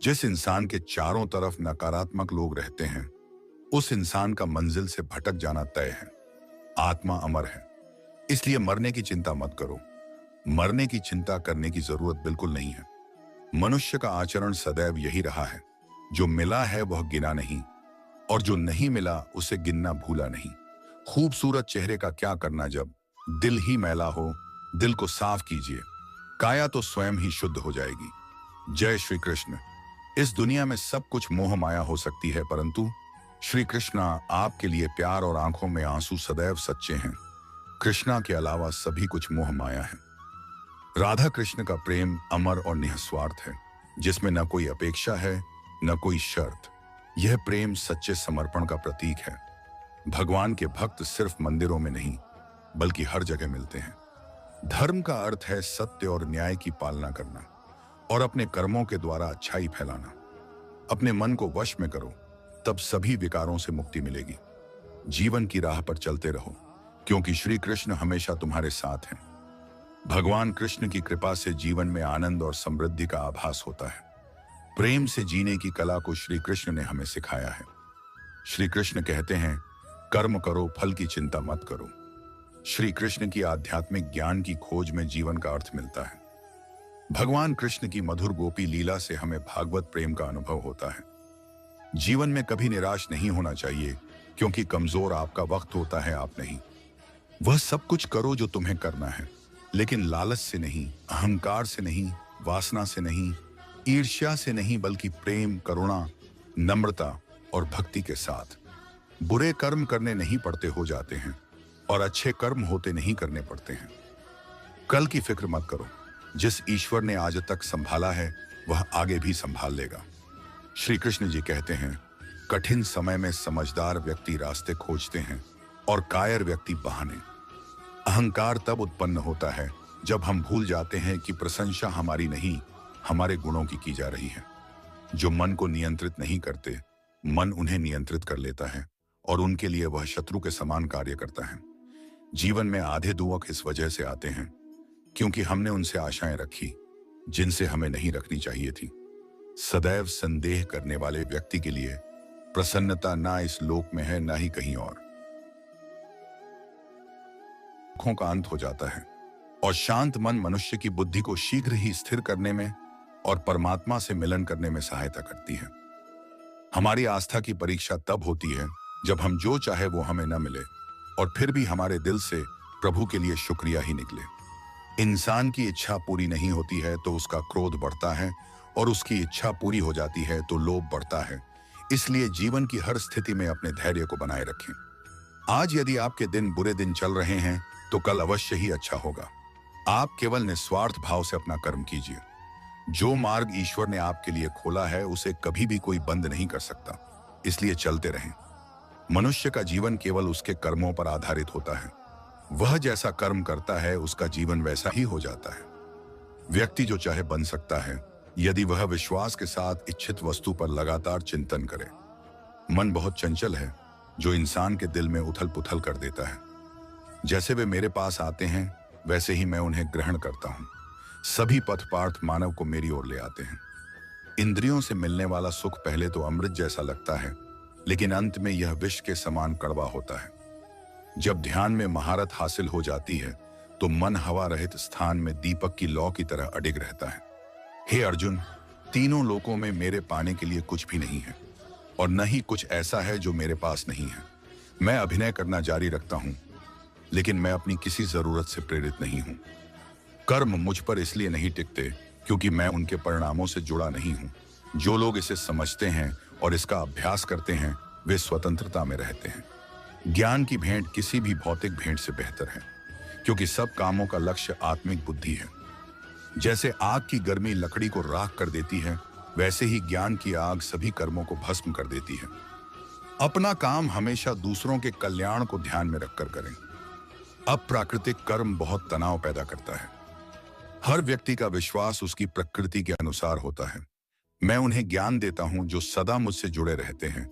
जिस इंसान के चारों तरफ नकारात्मक लोग रहते हैं, उस इंसान का मंजिल से भटक जाना तय है। आत्मा अमर है, इसलिए मरने की चिंता मत करो। मरने की चिंता करने की जरूरत बिल्कुल नहीं है। मनुष्य का आचरण सदैव यही रहा है, जो मिला है वह गिना नहीं, और जो नहीं मिला उसे गिनना भूला नहीं। खूबसूरत चेहरे का क्या करना जब दिल ही मैला हो। दिल को साफ कीजिए, काया तो स्वयं ही शुद्ध हो जाएगी। जय श्री कृष्ण। इस दुनिया में सब कुछ मोह माया हो सकती है, परंतु श्री कृष्णा आपके लिए प्यार और आंखों में आंसू सदैव सच्चे हैं। कृष्णा के अलावा सभी कुछ मोह माया है। राधा कृष्ण का प्रेम अमर और निस्वार्थ है, जिसमें न कोई अपेक्षा है न कोई शर्त। यह प्रेम सच्चे समर्पण का प्रतीक है। भगवान के भक्त सिर्फ मंदिरों में नहीं, बल्कि हर जगह मिलते हैं। धर्म का अर्थ है सत्य और न्याय की पालना करना, और अपने कर्मों के द्वारा अच्छाई फैलाना। अपने मन को वश में करो, तब सभी विकारों से मुक्ति मिलेगी। जीवन की राह पर चलते रहो, क्योंकि श्री कृष्ण हमेशा तुम्हारे साथ हैं। भगवान कृष्ण की कृपा से जीवन में आनंद और समृद्धि का आभास होता है। प्रेम से जीने की कला को श्री कृष्ण ने हमें सिखाया है। श्री कृष्ण कहते हैं, कर्म करो, फल की चिंता मत करो। श्री कृष्ण की आध्यात्मिक ज्ञान की खोज में जीवन का अर्थ मिलता है। भगवान कृष्ण की मधुर गोपी लीला से हमें भागवत प्रेम का अनुभव होता है। जीवन में कभी निराश नहीं होना चाहिए, क्योंकि कमजोर आपका वक्त होता है, आप नहीं। वह सब कुछ करो जो तुम्हें करना है, लेकिन लालच से नहीं, अहंकार से नहीं, वासना से नहीं, ईर्ष्या से नहीं, बल्कि प्रेम, करुणा, नम्रता और भक्ति के साथ। बुरे कर्म करने नहीं पड़ते, हो जाते हैं, और अच्छे कर्म होते नहीं, करने पड़ते हैं। कल की फिक्र मत करो। जिस ईश्वर ने आज तक संभाला है, वह आगे भी संभाल लेगा। श्री कृष्ण जी कहते हैं, कठिन समय में समझदार व्यक्ति रास्ते खोजते हैं और कायर व्यक्ति बहाने। अहंकार तब उत्पन्न होता है जब हम भूल जाते हैं कि प्रशंसा हमारी नहीं, हमारे गुणों की जा रही है। जो मन को नियंत्रित नहीं करते, मन उन्हें नियंत्रित कर लेता है, और उनके लिए वह शत्रु के समान कार्य करता है। जीवन में आधे दुख इस वजह से आते हैं क्योंकि हमने उनसे आशाएं रखी जिनसे हमें नहीं रखनी चाहिए थी। सदैव संदेह करने वाले व्यक्ति के लिए प्रसन्नता ना इस लोक में है, ना ही कहीं और। दुखों का अंत हो जाता है, और शांत मन मनुष्य की बुद्धि को शीघ्र ही स्थिर करने में और परमात्मा से मिलन करने में सहायता करती है। हमारी आस्था की परीक्षा तब होती है जब हम जो चाहे वो हमें न मिले, और फिर भी हमारे दिल से प्रभु के लिए शुक्रिया ही निकले। इंसान की इच्छा पूरी नहीं होती है तो उसका क्रोध बढ़ता है, और उसकी इच्छा पूरी हो जाती है तो लोभ बढ़ता है। इसलिए जीवन की हर स्थिति में अपने धैर्य को बनाए रखें। आज यदि आपके दिन बुरे दिन चल रहे हैं, तो कल अवश्य ही अच्छा होगा। आप केवल निस्वार्थ भाव से अपना कर्म कीजिए। जो मार्ग ईश्वर ने आपके लिए खोला है, उसे कभी भी कोई बंद नहीं कर सकता, इसलिए चलते रहें। मनुष्य का जीवन केवल उसके कर्मों पर आधारित होता है। वह जैसा कर्म करता है, उसका जीवन वैसा ही हो जाता है। व्यक्ति जो चाहे बन सकता है, यदि वह विश्वास के साथ इच्छित वस्तु पर लगातार चिंतन करे। मन बहुत चंचल है, जो इंसान के दिल में उथल पुथल कर देता है। जैसे वे मेरे पास आते हैं, वैसे ही मैं उन्हें ग्रहण करता हूँ। सभी पथपार्थ मानव को मेरी ओर ले आते हैं। इंद्रियों से मिलने वाला सुख पहले तो अमृत जैसा लगता है, लेकिन अंत में यह विष के समान कड़वा होता है। जब ध्यान में महारत हासिल हो जाती है, तो मन हवा रहित स्थान में दीपक की लौ की तरह अडिग रहता है। हे अर्जुन, तीनों लोकों में मेरे पाने के लिए कुछ भी नहीं है, और न ही कुछ ऐसा है जो मेरे पास नहीं है। मैं अभिनय करना जारी रखता हूं, लेकिन मैं अपनी किसी जरूरत से प्रेरित नहीं हूं। कर्म मुझ पर इसलिए नहीं टिकते क्योंकि मैं उनके परिणामों से जुड़ा नहीं हूं। जो लोग इसे समझते हैं और इसका अभ्यास करते हैं, वे स्वतंत्रता में रहते हैं। ज्ञान की भेंट किसी भी भौतिक भेंट से बेहतर है, क्योंकि सब कामों का लक्ष्य आत्मिक बुद्धि है। जैसे आग की गर्मी लकड़ी को राख कर देती है, वैसे ही ज्ञान की आग सभी कर्मों को भस्म कर देती है। अपना काम हमेशा दूसरों के कल्याण को ध्यान में रखकर करें। अप्राकृतिक कर्म बहुत तनाव पैदा करता है। हर व्यक्ति का विश्वास उसकी प्रकृति के अनुसार होता है। मैं उन्हें ज्ञान देता हूं जो सदा मुझसे जुड़े रहते हैं,